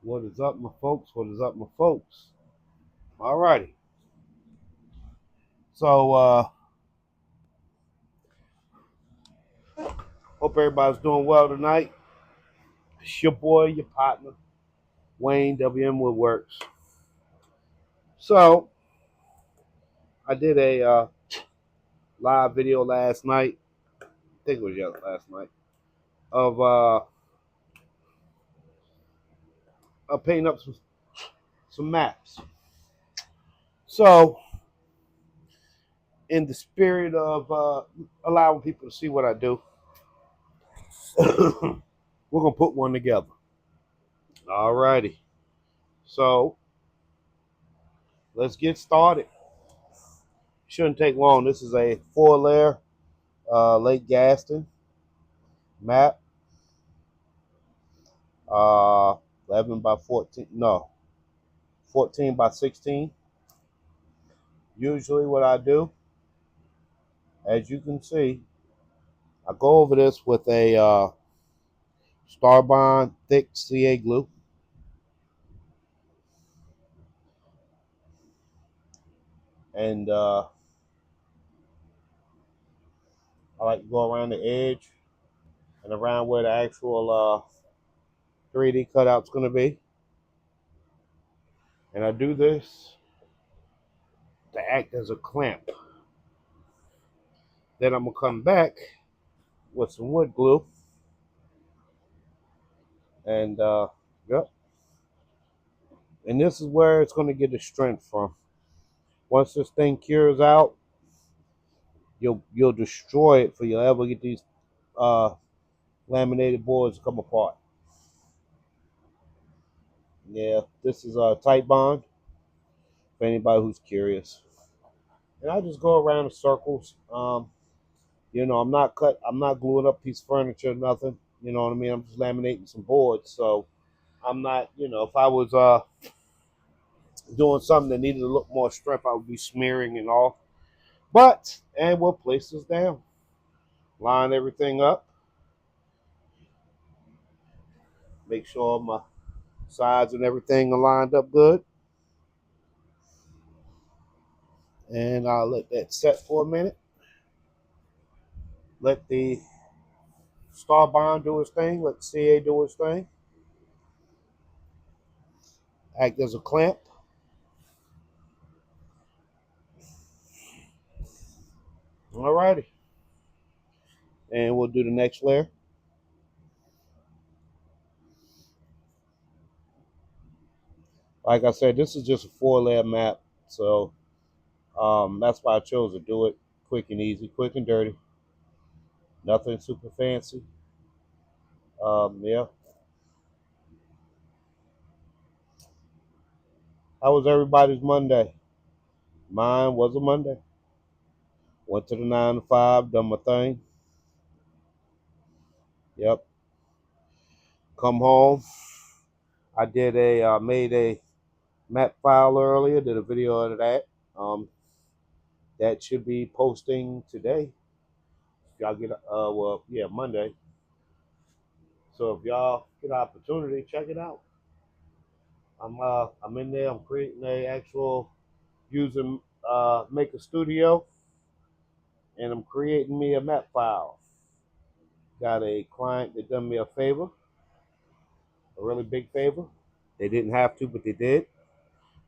What is up, my folks? What is up, my folks? Alrighty. So, hope everybody's doing well tonight. It's your boy, your partner, Wayne, WM Woodworks. So, I did a live video last night. I think it was last night of painting up some maps. So, in the spirit of allowing people to see what I do, we're gonna put one together. Alrighty. So, let's get started. Shouldn't take long. This is a 4-layer Lake Gaston map. 11 by 14. No, 14 by 16. Usually, what I do, as you can see, I go over this with a StarBond thick CA glue. And I like to go around the edge and around where the actual 3D cutout's going to be. And I do this to act as a clamp. Then I'm going to come back with some wood glue. And, yep. And this is where it's going to get the strength from. Once this thing cures out, you'll destroy it for you'll ever get these laminated boards to come apart. Yeah, this is TiteBond for anybody who's curious. And I just go around in circles. I'm not gluing up a piece of furniture, nothing. You know what I mean? I'm just laminating some boards. So I'm not, if I was doing something that needed a little more strength, I would be smearing and all. And we'll place this down. Line everything up. Make sure my sides and everything are lined up good. And I'll let that set for a minute. Let the StarBond do its thing. Let the CA do its thing. Act as a clamp. Alrighty. And we'll do the next layer. Like I said, this is just a 4-layer map. So that's why I chose to do it quick and easy, quick and dirty. Nothing super fancy. Yeah. How was everybody's Monday? Mine was a Monday. Went to the 9 to 5, done my thing. Yep. Come home. I did made a map file earlier, did a video of that. That should be posting today. If y'all get Monday. So if y'all get an opportunity, check it out. I'm in there. I'm creating a actual using Make a Studio, and I'm creating me a map file. Got a client that done me a favor, a really big favor. They didn't have to, but they did.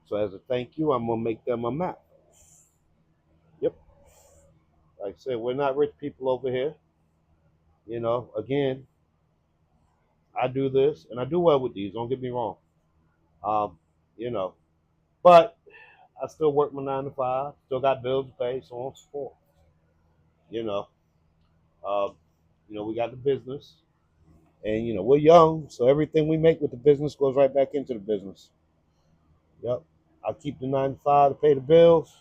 So as a thank you, I'm gonna make them a map. Yep. Like I said, we're not rich people over here. Again, I do this, and I do well with these. Don't get me wrong. Um, you know, but I still work my 9 to 5. Still got bills to pay, so on and so forth. You know, um, we got the business, and we're young, so everything we make with the business goes right back into the business. Yep. I keep the 9 to 5 to pay the bills,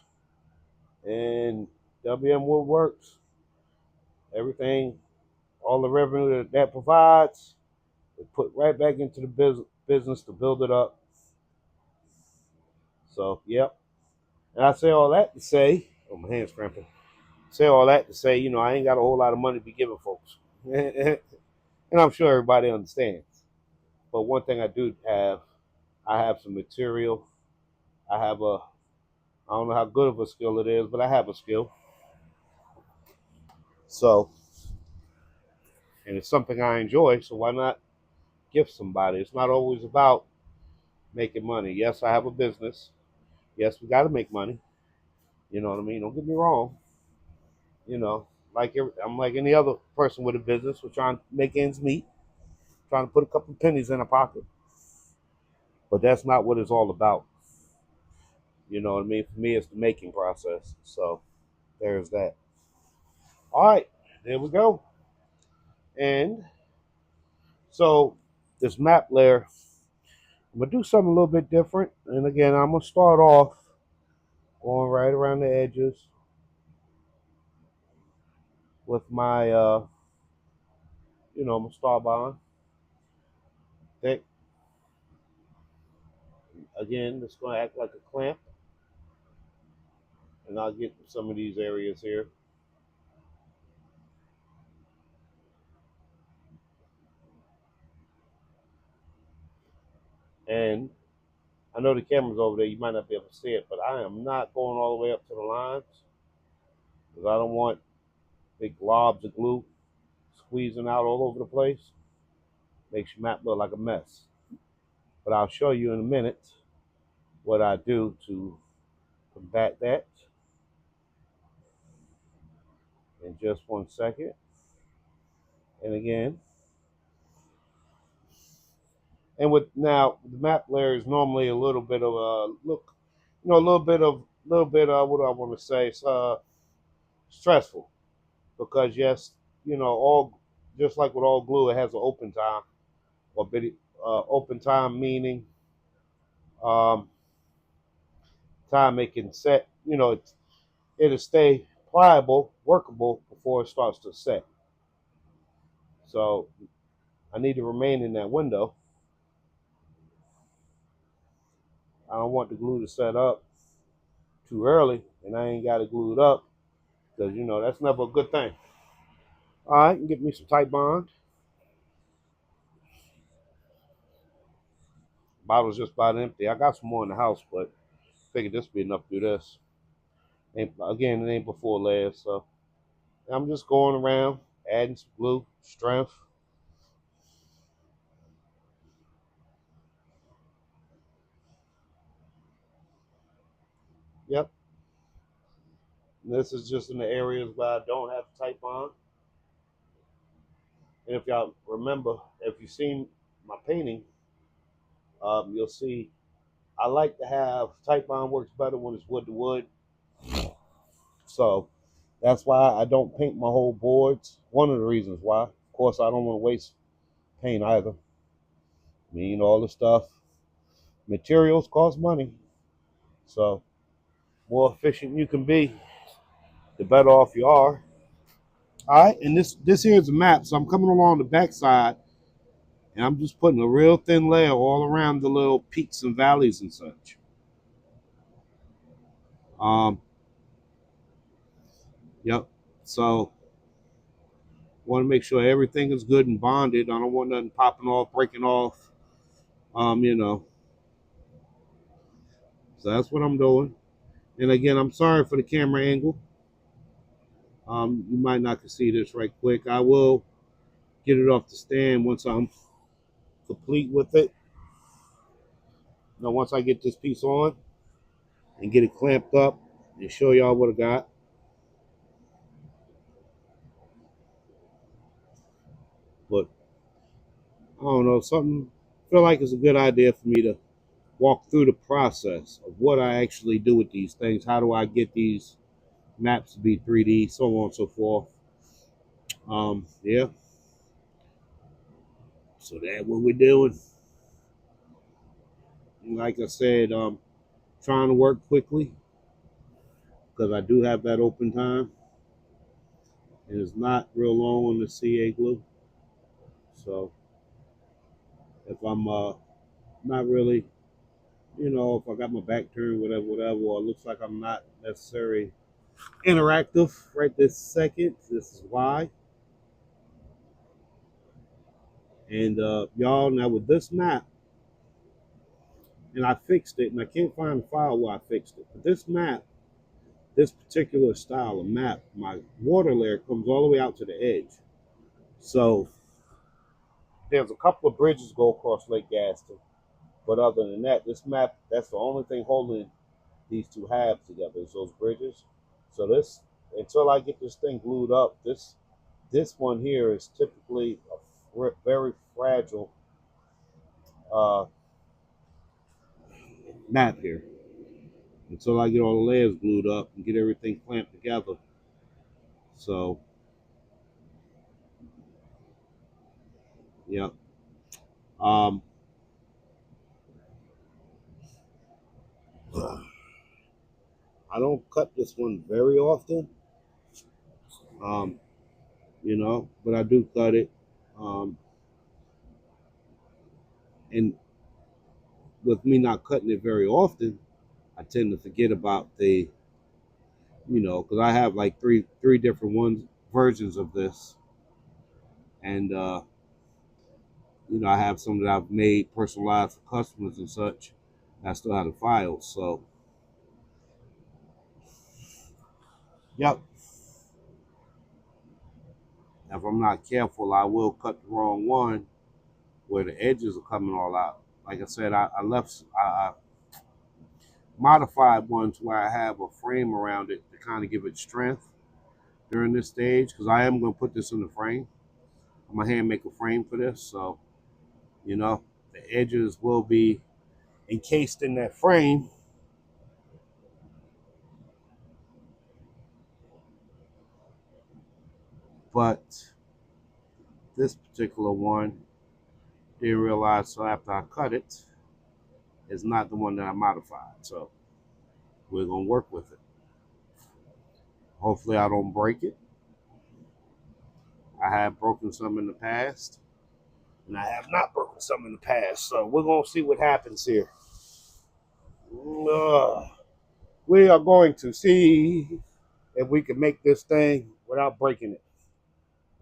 and WM Woodworks, everything, all the revenue that provides, is put right back into the business to build it up. So, yep. And I say all that to say, oh, my hand's cramping. Say all that to say, I ain't got a whole lot of money to be giving folks. And I'm sure everybody understands. But one thing I do have I have some material. I have a, I don't know how good of a skill it is, but I have a skill. So, and it's something I enjoy. So why not gift somebody? It's not always about making money. Yes, I have a business. Yes, we got to make money. You know what I mean? Don't get me wrong. You know, I'm like any other person with a business. We're trying to make ends meet, trying to put a couple pennies in a pocket. But that's not what it's all about. You know what I mean? For me, it's the making process. So there's that. All right, there we go. And so this map layer, I'm gonna do something a little bit different. And again, I'm gonna start off going right around the edges with my, my StarBond thick. Again, it's gonna act like a clamp, and I'll get some of these areas here. And I know the camera's over there. You might not be able to see it, but I am not going all the way up to the lines because I don't want big globs of glue squeezing out all over the place. Makes your map look like a mess. But I'll show you in a minute what I do to combat that in just 1 second. And again, and with now the map layer is normally a little bit of a look, a little bit of what do I want to say? It's stressful because yes, all just like with all glue, it has an open time or bit open time meaning um, time it can set. It'll stay pliable, workable before it starts to set. So I need to remain in that window. I don't want the glue to set up too early, and I ain't got it glued up because that's never a good thing. All right, get me some TiteBond. Bottle's just about empty. I got some more in the house, but figured this would be enough to do this. Again, it ain't before last, so I'm just going around adding some glue, strength. Yep. And this is just in the areas where I don't have TiteBond. And if y'all remember, if you've seen my painting, you'll see I like to have TiteBond works better when it's wood to wood. So that's why I don't paint my whole boards. One of the reasons why. Of course, I don't want to waste paint either. I mean, all the stuff. Materials cost money. So more efficient you can be, the better off you are. All right, and this here is a map. So I'm coming along the backside, and I'm just putting a real thin layer all around the little peaks and valleys and such. Um, yep. So want to make sure everything is good and bonded. I don't want nothing popping off, breaking off. Um, you know. So that's what I'm doing. And again, I'm sorry for the camera angle. You might not can see this right quick. I will get it off the stand once I'm complete with it. Now, once I get this piece on and get it clamped up and show y'all what I got. But I don't know, something feel like it's a good idea for me to walk through the process of what I actually do with these things. How do I get these maps to be 3D, so on and so forth. Yeah. So that's what we're doing. Like I said, trying to work quickly because I do have that open time. And it's not real long on the CA glue. So if I'm not really, if I got my back turned, whatever, or it looks like I'm not necessarily interactive right this second, this is why. And y'all, now with this map, and I fixed it, and I can't find the file where I fixed it. But this map, this particular style of map, my water layer comes all the way out to the edge. So there's a couple of bridges go across Lake Gaston, but other than that, this map, that's the only thing holding these two halves together is those bridges. So this, until I get this thing glued up, this one here is typically a very fragile uh, map here. Until I get all the layers glued up and get everything clamped together. So, yeah. Um, I don't cut this one very often, um, but I do cut it. Um, and with me not cutting it very often, I tend to forget about because I have like three different versions of this, and I have some that I've made personalized for customers and such. I still have the files, so yep. If I'm not careful, I will cut the wrong one where the edges are coming all out. Like I said, I modified ones where I have a frame around it to kind of give it strength during this stage because I am going to put this in the frame. I'm going to hand make a frame for this, so the edges will be encased in that frame. But this particular one, didn't realize so after I cut it, is not the one that I modified. So we're going to work with it. Hopefully I don't break it. I have broken some in the past, and I have not broken some in the past. So we're going to see what happens here. We are going to see if we can make this thing without breaking it.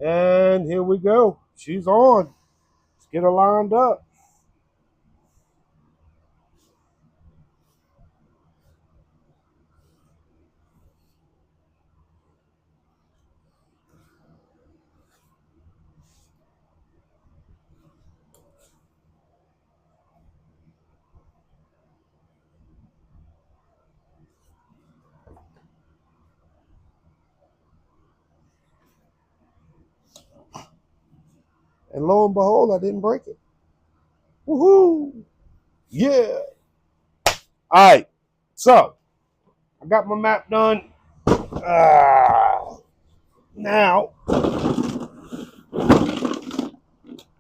And here we go. She's on. Let's get her lined up. And lo and behold, I didn't break it. Woohoo! Yeah. All right. So I got my map done. Now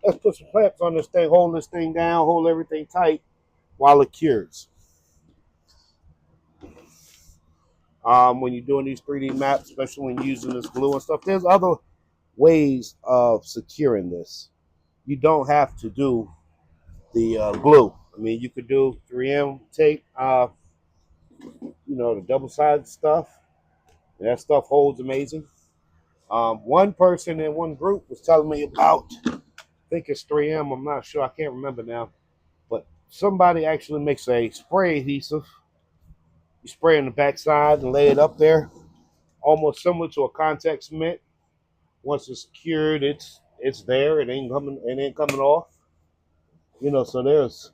let's put some clamps on this thing, hold this thing down, hold everything tight while it cures. When you're doing these 3D maps, especially when you're using this glue and stuff, there's other ways of securing this. You don't have to do the glue. I mean, you could do 3M tape, the double-sided stuff. That stuff holds amazing. One person in one group was telling me about, I think it's 3M, I'm not sure, I can't remember now, but somebody actually makes a spray adhesive. You spray on the backside and lay it up there, almost similar to a contact cement. Once it's cured, it's there. It ain't coming off. So there's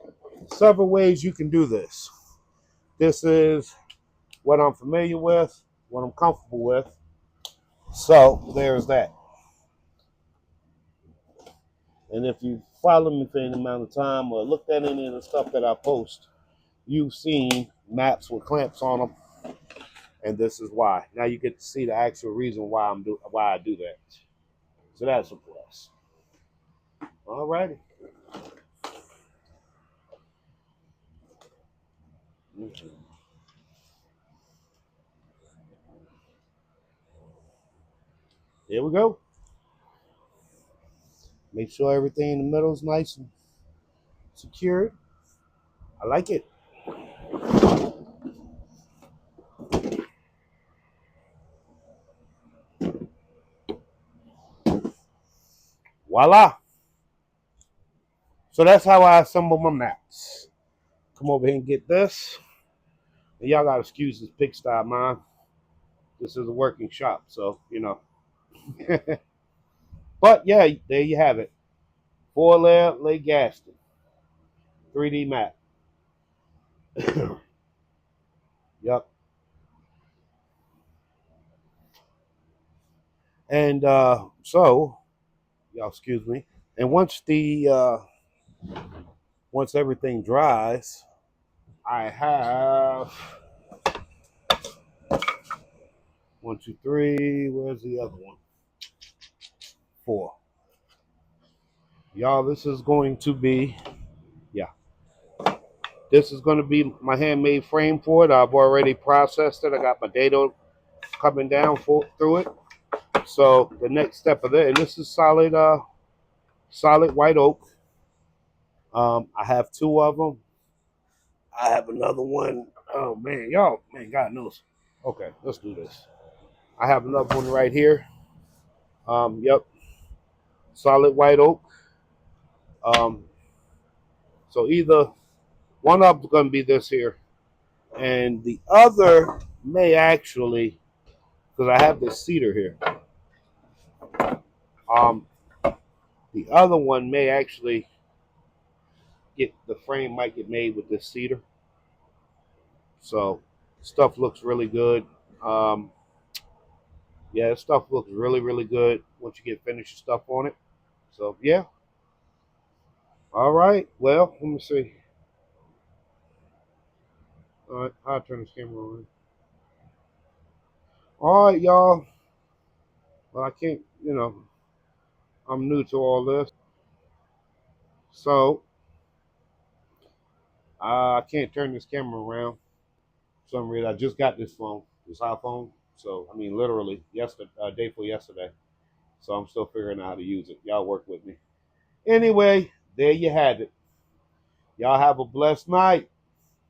several ways you can do this. This is what I'm familiar with, what I'm comfortable with. So there's that. And if you follow me for any amount of time or looked at any of the stuff that I post, you've seen maps with clamps on them, and this is why. Now you get to see the actual reason why I do that. So that's a plus. All righty. Here we go. Make sure everything in the middle is nice and secured. I like it. Voila. So that's how I assemble my maps. come over here and get this. And y'all gotta excuse this pigsty of mine. This is a working shop, so you know. But yeah, there you have it. 4-layer lay Gaston, 3D map. Yep. And so, y'all excuse me. And once everything dries, I have 1, 2, 3. Where's the other one? 4. Y'all, this is going to be, yeah. This is going to be my handmade frame for it. I've already processed it. I got my dado coming down through it. So the next step of that, and this is solid white oak. I have 2 of them. I have another one. Oh man, y'all, man, God knows. Okay, let's do this. I have another one right here. Yep, solid white oak. Um, so either one of them's gonna be this here, and the other may actually, because I have this cedar here. Um, the other one may actually the frame might get made with this cedar. So stuff looks really good. Um, yeah, stuff looks really, really good once you get finished stuff on it. So yeah. All right. Well, let me see. All right, I'll turn this camera on. All right, y'all. Well, I can't, I'm new to all this. So I can't turn this camera around. For some reason, I just got this phone, this iPhone. So, I mean, literally, yesterday, day before yesterday. So I'm still figuring out how to use it. Y'all work with me. Anyway, there you have it. Y'all have a blessed night.